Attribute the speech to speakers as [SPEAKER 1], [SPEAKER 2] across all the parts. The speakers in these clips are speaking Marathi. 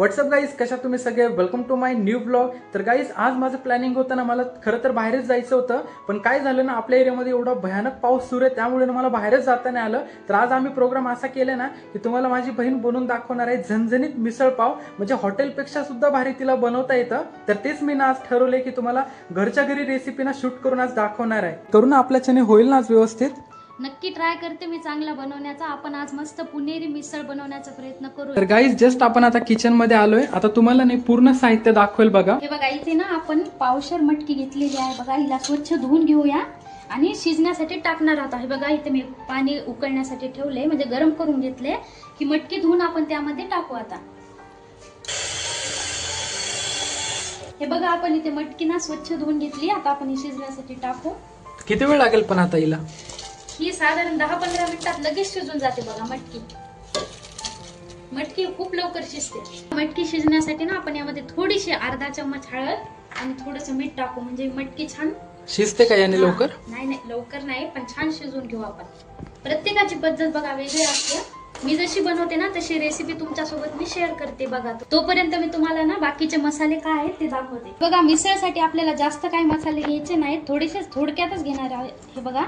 [SPEAKER 1] व्हॉट्सअप गाईज, कशा तुम्ही सगळे. Welcome to my new blog. तर गाईज आज माझं प्लॅनिंग होतं ना, मला खरं तर बाहेरच जायचं होतं, पण काय झालं ना, आपल्या एरियामध्ये एवढा भयानक पाऊस सुरू आहे, त्यामुळे मला बाहेरच जाता नाही आलं. तर आज आम्ही प्रोग्राम असा केला ना की तुम्हाला माझी बहीण बनवून दाखवणार आहे झणझणीत मिसळ पाव. म्हणजे हॉटेलपेक्षा सुद्धा भारी तिला बनवता येतं. तर तेच मी ना आज ठरवलंय की तुम्हाला घरच्या घरी रेसिपी ना शूट करून आज दाखवणार आहे. करू ना आपल्याच्याने होईल ना आज व्यवस्थित.
[SPEAKER 2] नक्की ट्राय करते मी चांगला बनवण्याचा. आपण आज मस्त पुणेरी मिसळ बनवण्याचा प्रयत्न करू.
[SPEAKER 1] तर गाईज जस्ट आपण आता किचन मध्ये आलोय. आता तुम्हाला नाही पूर्ण साहित्य दाखवेल बघा.
[SPEAKER 2] हे बघा, इथे ना आपण पावशर मटकी घेतलेली आहे बघा. हिला स्वच्छ धुवून घेऊया आणि शिजण्यासाठी टाकणार आहोत. हे बघा, इथे मी पाणी उकळण्यासाठी ठेवले, म्हणजे गरम करून घेतले की मटकी धुवून आपण त्यामध्ये टाकू. आता हे बघा, आपण इथे मटकी ना स्वच्छ धुवून घेतली. आता आपण ही शिजण्यासाठी टाकू.
[SPEAKER 1] किती वेळ लागेल पण आता हिला?
[SPEAKER 2] ही साधारण 10-15 मिनिटात लगेच शिजून जाते बघा. मटकी खूप लवकर शिजते. मटकी शिजण्यासाठी ना आपण यामध्ये थोडीशी अर्धा चम्मच हळद आणि थोडस मीठ टाकू, म्हणजे मटकी छान
[SPEAKER 1] शिजते का याने लवकर?
[SPEAKER 2] नाही लवकर नाही, पण छान शिजून घेऊ आपण. प्रत्येकाची पद्धत बघा वेगळी असते. मी जशी बनवते ना तशी रेसिपी तुमच्यासोबत मी शेअर करते बघा. तोपर्यंत मी तुम्हाला ना बाकीचे मसाले काय आहेत ते दाखवते. बघा, मिसळसाठी आपल्याला जास्त काही मसाले घ्यायचे नाहीत, थोडक्यातच घेणार आहे. हे बघा,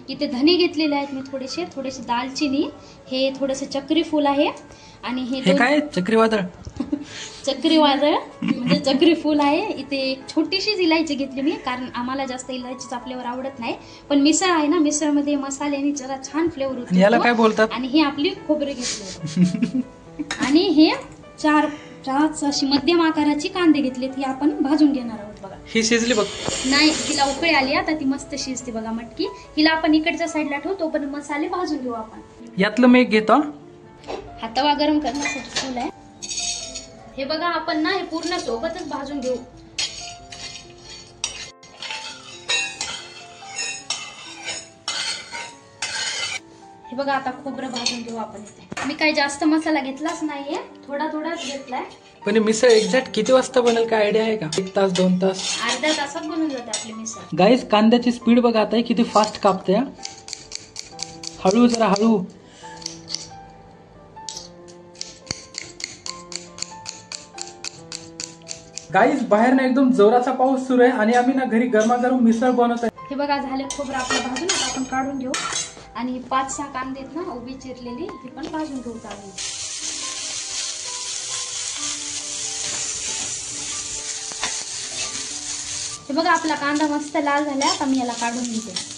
[SPEAKER 2] इथे धने घेतलेले आहेत मी थोडेसे दालचिनी, हे थोडेसे चक्री फूल आहे आणि हे
[SPEAKER 1] काय चक्रीवादळ
[SPEAKER 2] चक्रीवादळ म्हणजे चक्री फूल आहे. इथे एक छोटीशीच इलायची घेतली मी, कारण आम्हाला जास्त इलायचीचा फ्लेवर आवडत नाही. पण मिसळ आहे ना, मिसळमध्ये मसाल्याने जरा छान फ्लेवर होतो.
[SPEAKER 1] याला काय बोलतात? आणि
[SPEAKER 2] हे आपली खोबरे घेतले आणि हे चार अशी मध्यम आकाराची कांदे घेतले, ती आपण भाजून घेणार आहोत बघा.
[SPEAKER 1] ही शिजली बघ.
[SPEAKER 2] नाही, तिला उकळी आली, आता ती मस्त शिजते बघा मटकी. हिला आपण इकडच्या साईडला ठेवतो, पण मसाले भाजून घेऊ आपण.
[SPEAKER 1] यातलं मी एक घेतो.
[SPEAKER 2] हा तवा गरम करण्यासाठी ठेवलाय. हे बघा, आपण ना हे पूर्ण सोबतच भाजून घेऊ. हे बघा, आता खोबरं भाजून घेऊ आपण. इथे मी काही जास्त मसाला घेतलाच नाहीये, थोडाच घेतलाय.
[SPEAKER 1] पण मिसळ एक्झॅक्ट किती वाजता बनेल, काय आयडिया आहे का? 1 तास 2 तास?
[SPEAKER 2] अर्ध्या तासात बनून जाते आपली मिसळ.
[SPEAKER 1] गाईज कांद्याची स्पीड बघा आता किती फास्ट कापते. हळू, जरा हळू. गाईज बाहेर ना एकदम जोराचा पाऊस सुरू आहे आणि आम्ही ना घरी गरमागरम मिसळ बनवत आहे.
[SPEAKER 2] हे बघा, झाले खोबरं आपलं भाजून. आता आपण काढून घेऊ आणि 5-6 कांदे आहेत ना उभी चिरलेली, हे पण भाजून घेऊ चालेल. हे बघा, आपला कांदा मस्त लाल झाला. आता मी याला काढून घेते.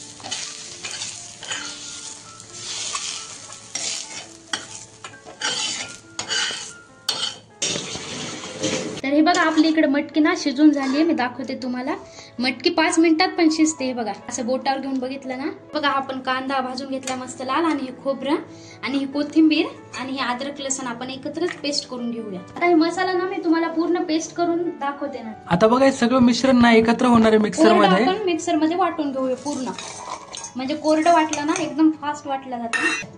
[SPEAKER 2] तर हे बघा, आपली इकडे मटकी ना शिजून झाली आहे. मी दाखवते तुम्हाला. मटकी 5 मिनिटात पण शिजते. हे बघा, असं बोटावर घेऊन बघितलं ना. बघा, आपण कांदा भाजून घेतला मस्त लाल, आणि हे खोबरं आणि ही कोथिंबीर आणि हे अद्रक लसूण आपण एकत्रच पेस्ट करून घेऊया. आता हे मसाला ना मी तुम्हाला पूर्ण पेस्ट करून दाखवते ना.
[SPEAKER 1] आता बघा, सगळं मिश्रण ना एकत्र होणार आहे मिक्सर मध्ये.
[SPEAKER 2] आपण मिक्सर मध्ये वाटून घेऊया पूर्ण, म्हणजे कोरडं वाटलं ना एकदम फास्ट वाटलं जातं.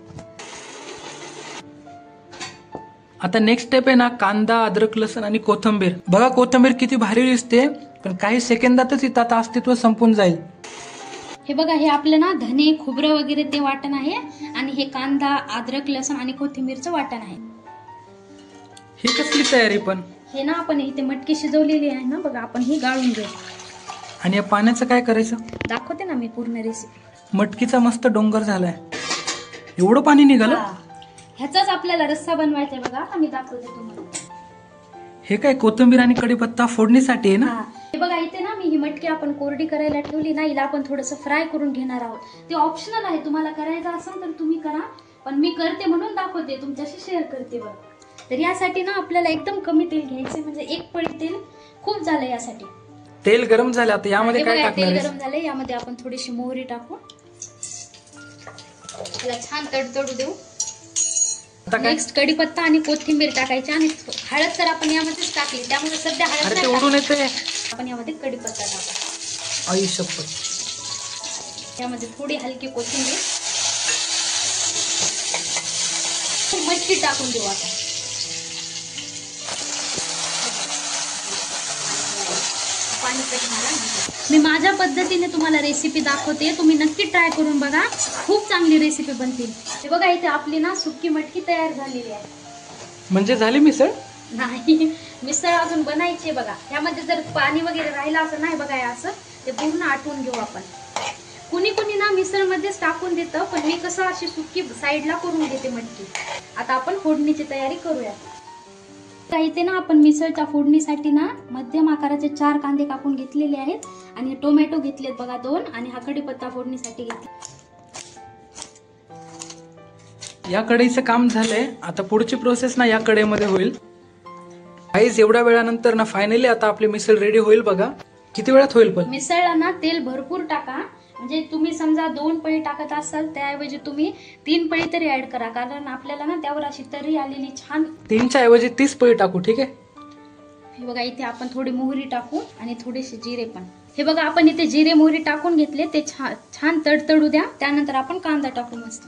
[SPEAKER 1] आता नेक्स्ट स्टेप आहे ना, कांदा, अद्रक लसूण आणि कोथिंबीर. बघा, कोथिंबीर किती भारी दिसते, पण काही सेकंदातच इथं आता अस्तित्व संपून जाईल.
[SPEAKER 2] हे बघा, हे आपलं ना धने, खोबरं वगैरे ते वाटण आहे, आणि हे कांदा, अद्रक लसूण आणि कोथिंबीरचं वाटण आहे.
[SPEAKER 1] ही कसली तयारी? पण
[SPEAKER 2] हे ना आपण इथे मटकी शिजवलेली आहे ना बघा, आपण ही गाळून घेऊ.
[SPEAKER 1] आणि या पाण्याचं काय करायचं
[SPEAKER 2] दाखवते ना मी पूर्ण रेसिपी.
[SPEAKER 1] मटकीचा मस्त डोंगर झालाय. एवढं पाणी निघालं?
[SPEAKER 2] ह्याचाच आपल्याला रस्सा बनवायचा आहे बघा. मी दाखवते तुम्हाला.
[SPEAKER 1] हे काय कोथिंबीर आणि कढीपत्ता फोडणीसाठी आहे ना?
[SPEAKER 2] हे बघा, इथे ना मी ही मटकी आपण कोरडी करायला ठेवली ना, हिला आपण थोडंसं फ्राय करून घेणार आहोत. ते ऑप्शनल आहे, तुम्हाला करायचं असेल तर तुम्ही करा, पण मी करते म्हणून दाखवते, तुमच्याशी शेअर करते बघा. तर यासाठी ना आपल्याला एकदम कमी तेल घ्यायचे, म्हणजे 1 पळी तेल खूप झालं यासाठी.
[SPEAKER 1] तेल गरम झालं. आता यामध्ये काय टाकणार?
[SPEAKER 2] तेल गरम झालंय, यामध्ये आपण थोडीशी मोहरी टाकू. त्याला छान तडतडू देऊ. नेक्स्ट कढीपत्ता आणि कोथिंबीर टाकायची, आणि हळद तर आपण यामध्येच टाकली, त्यामुळे सध्या हळद नाही टाकायची. आपण यामध्ये कढीपत्ता टाकू.
[SPEAKER 1] आई शपथ.
[SPEAKER 2] यामध्ये थोडी हलकी कोथिंबीर, मटकी टाकून देऊ. आता पाणी मी माझ्या पद्धतीने तुम्हाला रेसिपी दाखवते, तुम्ही नक्की ट्राय करून बघा, खूप चांगली रेसिपी बनतील. हे बघा, इथे आपली ना सुक्की मटकी तयार झालेली आहे.
[SPEAKER 1] म्हणजे झाली मिसळ?
[SPEAKER 2] नाही, मिसळ अजून बनायची बघा. ह्यामध्ये जर पाणी वगैरे राहिलं असं नाही बघा, असं ते पूर्ण आटवून घेऊ आपण. कुणी कुणी ना मिसळ मध्येच टाकून देतं, पण मी कसं अशी सुकी साईडला करून घेते मटकी. आता आपण फोडणीची तयारी करूया. इथे ना आपण मिसळच्या फोडणीसाठी ना मध्यम आकाराचे 4 कांदे कापून घेतलेले आहेत आणि टोमॅटो घेतलेत बघा 2 आणि हा कढीपत्ता फोडणीसाठी घेतला.
[SPEAKER 1] या कढईचं काम झालंय. आता पुढची प्रोसेस ना या कढईमध्ये होईल. गाईज एवढ्या वेळानंतर ना फायनली आता आपली मिसळ रेडी होईल बघा. किती वेळात होईल पण?
[SPEAKER 2] मिसळला ना तेल भरपूर टाका. म्हणजे तुम्ही समजा 2 पळी टाकत असाल त्याऐवजी तुम्ही 3 पळी तरी ऍड करा, कारण आपल्याला ना त्यावर अशी तरी आलेली छान.
[SPEAKER 1] 3च्या ऐवजी 30 पळी टाकू, ठीक आहे?
[SPEAKER 2] हे बघा इथे आपण थोडी मोहरी टाकू आणि थोडेसे जिरे पण. हे बघा आपण इथे जिरे मोहरी टाकून घेतले, ते छान तडतडू द्या. त्यानंतर आपण कांदा टाकू मस्त.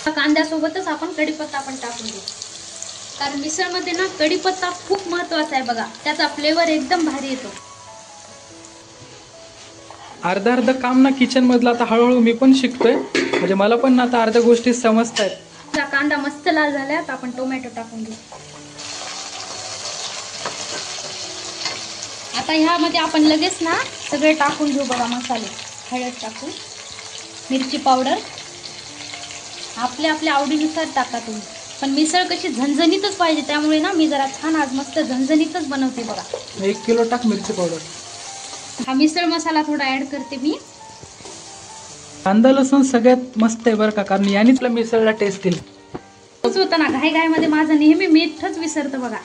[SPEAKER 2] कांद्यासोबतच आपण कढीपत्ता पण टाकून देऊ, कारण मिसळमध्ये ना कढीपत्ता खूप महत्वाचा आहे बघा. त्याचा फ्लेवर एकदम भारी येतो.
[SPEAKER 1] अर्ध काम ना किचन मधलं आता हळूहळू मी पण शिकतोय. म्हणजे मला पण आता अर्ध्या गोष्टी समजतायत.
[SPEAKER 2] कांदा मस्त लाल झाला, आता आपण टोमॅटो टाकून घेऊ. आता ह्यामध्ये आपण लगेच ना सगळे टाकून घेऊ बघा मसाले. हळद टाकू, मिरची पावडर आपल्या आवडीनुसार टाका तुम्ही. पण मिसळ कशी झणझणीतच पाहिजे, त्यामुळे ना मी जरा छान आज मस्त झणझणीतच बनवते बघा.
[SPEAKER 1] 1 किलो टाक मिरची पावडर.
[SPEAKER 2] हा मिसळ मसाला थोडा ऍड करते मी.
[SPEAKER 1] कांदा लसूण सगळ्यात मस्त आहे बरं का, कारण यानेच मिसळला टेस्ट येईल.
[SPEAKER 2] तोच होतं ना, घाईमध्ये माझं नेहमी मीठच विसरतं बघा.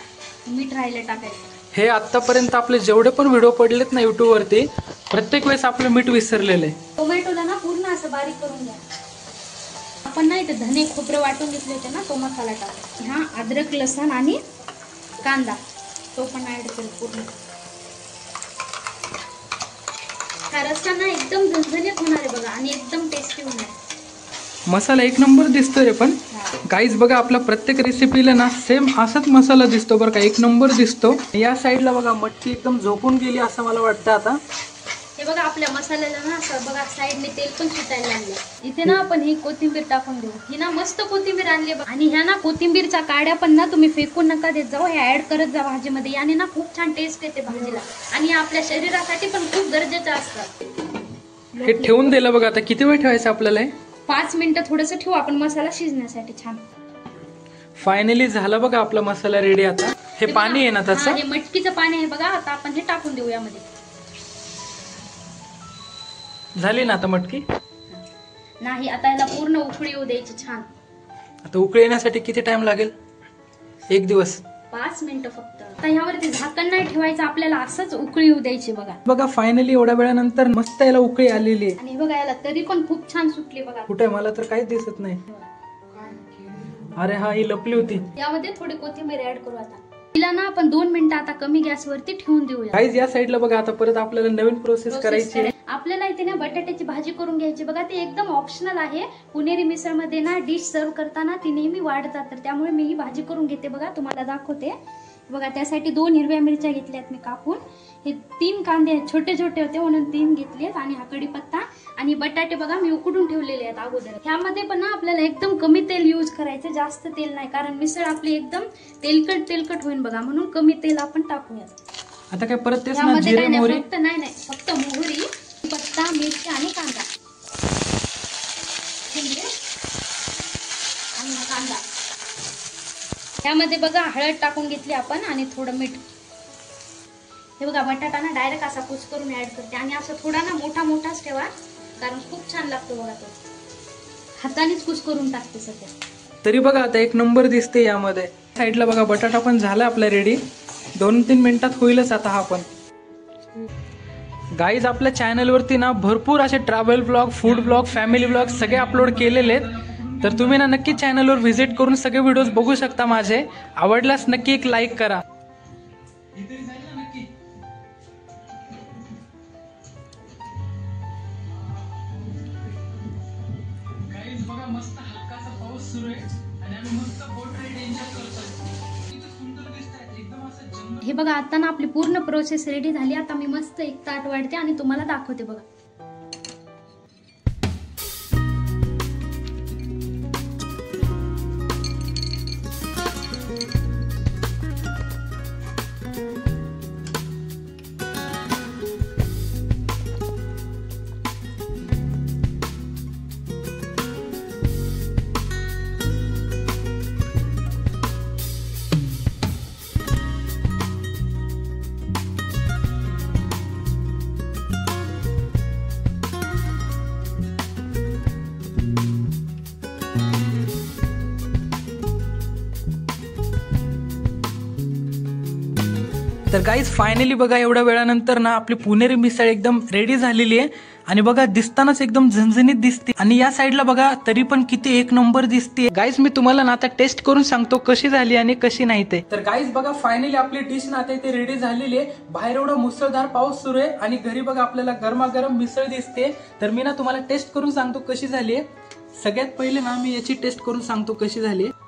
[SPEAKER 2] मीठ राहिलं टाकायचं.
[SPEAKER 1] हे आतापर्यंत आपले जेवढे पण व्हिडिओ पडलेत ना युट्यूब वरती, प्रत्येक वेळेस आपलं मीठ विसरलेलं आहे.
[SPEAKER 2] टोमॅटोला ना पूर्ण असं बारीक करून घ्या. आपण ना इथे धने खोबरं वाटून घेतले होते ना, तो मसाला टाकू. हा अद्रक लसण आणि कांदा तो पण ऍड करू पूर्ण. हा रस्सा ना एकदम झणझणीत होणार आहे बघा आणि एकदम टेस्टी होणार.
[SPEAKER 1] मसाला 1 नंबर दिसतोय रे. पण गाईज बघा, आपल्या प्रत्येक रेसिपीला ना सेम असाच मसाला दिसतो बरं का, 1 नंबर दिसतो. या साईडला बघा मटकी एकदम झोपून गेली असं मला वाटतं आता.
[SPEAKER 2] हे बघा आपल्या मसाल्याला ना असं बघा साईडने तेल पण सुटायला लागलं. इथे ना आपण ही कोथिंबीर टाकून देऊ. ही ना मस्त कोथिंबीर आणली बघा. आणि ह्या ना कोथिंबीरच्या काड्या पण ना तुम्ही फेकून नका देत जाऊ, हे ऍड करत जा भाजीमध्ये. याने ना खूप छान टेस्ट येते भाजीला आणि आपल्या शरीरासाठी पण खूप गरजेचं असतं.
[SPEAKER 1] हे ठेवून दिलं बघा. आता किती वेळ ठेवायचं आपल्याला?
[SPEAKER 2] 5 मिनिटं थोडंसं ठेवू आपण मसाला शिजण्यासाठी छान.
[SPEAKER 1] फायनली झालं बघा आपला मसाला रेडी. आता हे पाणी आहे ना तसं,
[SPEAKER 2] हे मटकीचं पाणी आहे बघा. आता आपण हे टाकून देऊ यामध्ये.
[SPEAKER 1] झाली ना आता मटकी?
[SPEAKER 2] नाही, आता याला पूर्ण उकळी येऊ द्यायची छान.
[SPEAKER 1] आता उकळी येण्यासाठी किती टाइम लागेल? 1 दिवस.
[SPEAKER 2] 5 मिनिटं फक्त. आता ह्यावरती झाकण नाही ठेवायचं आपल्याला, असंच उकळी येऊ द्यायची बघा.
[SPEAKER 1] बघा फायनली एवढ्या वेळानंतर मस्त याला उकळी आलेली आहे.
[SPEAKER 2] आणि बघा याला तरी पण खूप छान सुटली बघा.
[SPEAKER 1] कुठे? मला तर काहीच दिसत नाही. अरे हा, ही लपली होती.
[SPEAKER 2] यामध्ये थोडी कोथिंबीर ऍड करू. आता तिला ना आपण 2 मिनिटं आता कमी गॅसवरती ठेवून देऊया.
[SPEAKER 1] गाईज या साईडला बघा, आता परत आपल्याला नवीन प्रोसेस करायची आहे.
[SPEAKER 2] आपल्याला इथे ना बटाट्याची भाजी करून घ्यायची बघा. ते एकदम ऑप्शनल आहे. पुणेरी मिसळ मध्ये ना डिश सर्व करताना ती नेहमी वाढतात, तर त्यामुळे मी ही भाजी करून घेते बघा. तुम्हाला दाखवते बघा. त्यासाठी 2 हिरव्या मिरच्या घेतल्यात मी कापून. हे 3 कांदे छोटे छोटे होते म्हणून 3 घेतलेत. आणि हा कढीपत्ता आणि बटाटे बघा मी उकडून ठेवलेले आहेत अगोदर. ह्यामध्ये पण ना आपल्याला एकदम कमी तेल यूज करायचं, जास्त तेल नाही, कारण मिसळ आपली एकदम तेलकट होईल बघा, म्हणून कमी तेल आपण टाकूयात.
[SPEAKER 1] आता काय परत तेच ना,
[SPEAKER 2] यामध्ये
[SPEAKER 1] जिरे
[SPEAKER 2] काय नाही,
[SPEAKER 1] मोहरी?
[SPEAKER 2] फक्त मोहरी, पत्ता, मिरची आणि कांदा. आणि कांदा यामध्ये बघा हळद टाकून घेतली आपण आणि थोडं मीठ. हे बघा बटाटा ना डायरेक्ट असा कुस करून ऍड करते आणि असं थोडा ना मोठाच ठेवा, कारण खूप छान लागतो बघा. तो हातानेच कुस करून टाकते सध्या.
[SPEAKER 1] तरी बघा आता 1 नंबर दिसते. यामध्ये साईडला बघा बटाटा पण झाला आपला रेडी. 2-3 मिनिटात होईलच आता हा पण. गाईज आपल्या चॅनलवरती ना भरपूर असे travel blog, food blog, family blog सगळे अपलोड केलेले आहेत. तर तुम्ही ना नक्की चॅनलवर व्हिजिट करून सगळे व्हिडिओज बघू शकता माझे. आवडल्यास नक्की एक लाईक करा. बघा मस्त हलकासा पाऊस सुरू आहे आणि आम्ही मस्त बोट राईड एन्जॉय करतोय. किती सुंदर दिसतंय, एकदम असं जंगल.
[SPEAKER 2] हे बघा आता ना आपली पूर्ण प्रोसेस रेडी झाली. आता मी मस्त एक ताट वाढते आणि तुम्हाला दाखवते बघा.
[SPEAKER 1] गाईज फायनली बघा एवढ्या वेळानंतर ना आपली पुणेरी मिसळ एकदम रेडी झालेली आहे आणि बघा दिसतानाच एकदम झणझणीत दिसते आणि या साईडला बघा तरी पण किती एक नंबर दिसते। गाईज मी तुम्हाला ना आता टेस्ट करून सांगतो कशी झाली आणि कशी नाही ते। तर गाईज बघा फायनली आपली डिश ना आता इथे रेडी झालेली आहे। बाहेर एवढा मुसळधार पाऊस सुरू आहे आणि घरी बघा आपल्याला गरमागरम मिसळ दिसते। तर मी ना तुम्हाला टेस्ट करून सांगतो कशी झाली आहे। सगळ्यात पहिले ना मी याची टेस्ट करून सांगतो कशी झाली आहे।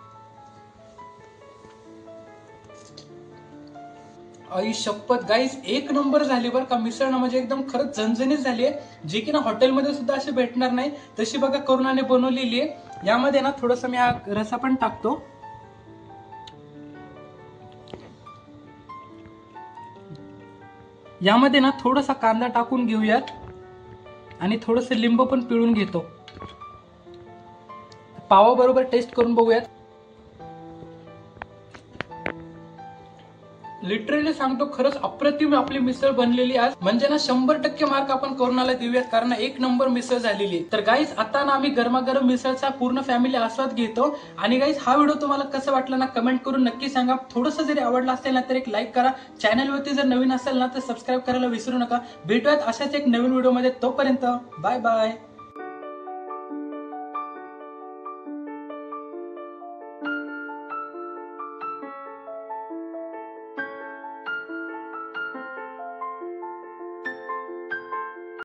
[SPEAKER 1] आई शपथ गाईज एक नंबर झाली बरं का मिसळ ना, म्हणजे एकदम खरंच झणझणीत झाली आहे, जी की ना हॉटेलमध्ये सुद्धा अशी भेटणार नाही तशी बघा करुणाने बनवलेली आहे। यामध्ये ना थोडस मी हा रसा पण टाकतो। यामध्ये ना थोडासा कांदा टाकून घेऊयात आणि थोडस लिंबू पण पिळून घेतो। पावाबरोबर टेस्ट करून बघूयात। लिटरली सांगतो खरंच अप्रतिम आपली मिसळ बनलेली आज, म्हणजे ना 100% मार्क आपण करुणाला देऊयात, कारण एक नंबर मिसळ झालेली आहे। तर गाईज आता ना आम्ही गरमागरम मिसळचा पूर्ण फॅमिली आस्वाद घेतो। आणि गाईज हा व्हिडिओ तुम्हाला कसा वाटला ना कमेंट करून नक्की सांगा। थोडंसं जरी आवडला असेल ना तर एक लाईक करा, चॅनलवरती जर नवीन असेल ना तर सबस्क्राईब करायला विसरू नका। भेटूयात अशाच एक नवीन व्हिडिओ मध्ये, तोपर्यंत बाय बाय।